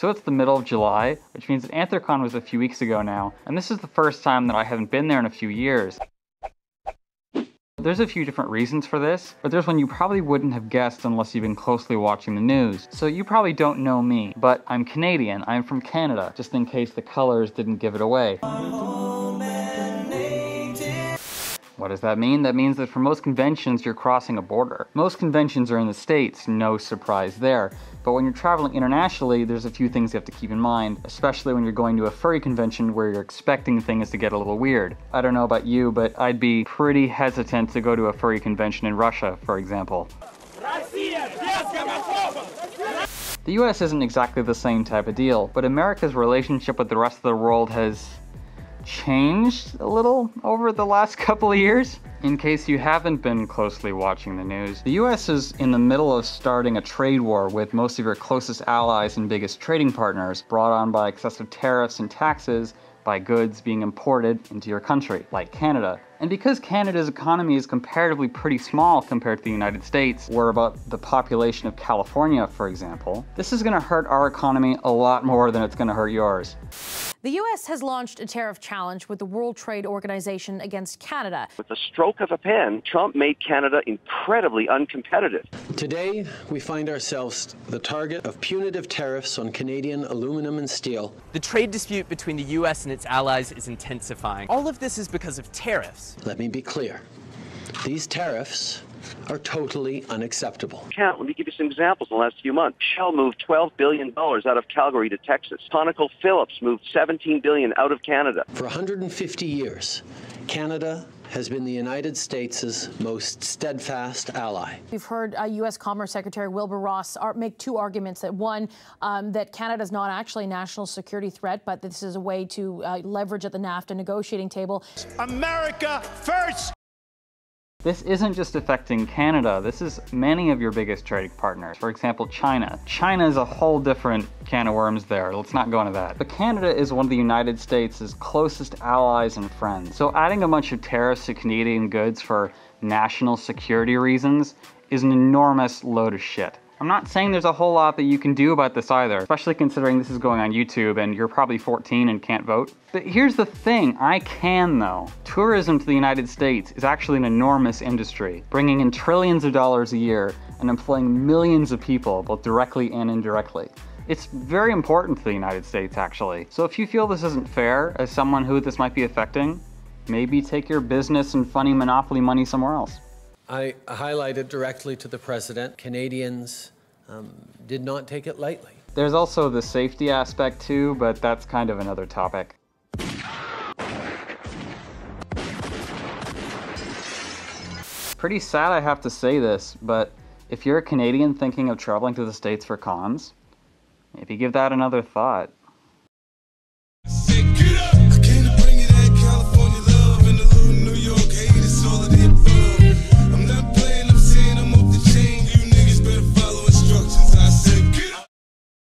So it's the middle of July, which means that Anthrocon was a few weeks ago now, and this is the first time that I haven't been there in a few years. There's a few different reasons for this, but there's one you probably wouldn't have guessed unless you've been closely watching the news. So you probably don't know me, but I'm Canadian. I'm from Canada, just in case the colors didn't give it away. What does that mean? That means that for most conventions, you're crossing a border. Most conventions are in the States, no surprise there. But when you're traveling internationally, there's a few things you have to keep in mind, especially when you're going to a furry convention where you're expecting things to get a little weird. I don't know about you, but I'd be pretty hesitant to go to a furry convention in Russia, for example. The US isn't exactly the same type of deal, but America's relationship with the rest of the world has changed a little over the last couple of years. In case you haven't been closely watching the news, the US is in the middle of starting a trade war with most of your closest allies and biggest trading partners, brought on by excessive tariffs and taxes by goods being imported into your country, like Canada. And because Canada's economy is comparatively pretty small compared to the United States, we're about the population of California, for example, this is gonna hurt our economy a lot more than it's gonna hurt yours. The U.S. has launched a tariff challenge with the World Trade Organization against Canada. With the stroke of a pen, Trump made Canada incredibly uncompetitive. Today, we find ourselves the target of punitive tariffs on Canadian aluminum and steel. The trade dispute between the U.S. and its allies is intensifying. All of this is because of tariffs. Let me be clear. These tariffs are totally unacceptable. Let me give you some examples in the last few months. Shell moved $12 billion out of Calgary to Texas. ConocoPhillips moved $17 billion out of Canada. For 150 years, Canada has been the United States' most steadfast ally. We've heard U.S. Commerce Secretary Wilbur Ross make two arguments. That one, that Canada is not actually a national security threat, but this is a way to leverage at the NAFTA negotiating table. America first! This isn't just affecting Canada, this is many of your biggest trading partners. For example, China. China is a whole different can of worms there, let's not go into that. But Canada is one of the United States' closest allies and friends. So adding a bunch of tariffs to Canadian goods for national security reasons is an enormous load of shit. I'm not saying there's a whole lot that you can do about this either, especially considering this is going on YouTube and you're probably 14 and can't vote. But here's the thing, I can though. Tourism to the United States is actually an enormous industry, bringing in trillions of dollars a year and employing millions of people, both directly and indirectly. It's very important to the United States, actually. So if you feel this isn't fair, as someone who this might be affecting, maybe take your business and funny monopoly money somewhere else. I highlighted directly to the president, Canadians did not take it lightly. There's also the safety aspect too, but that's kind of another topic. Pretty sad I have to say this, but if you're a Canadian thinking of traveling to the States for cons, maybe give that another thought.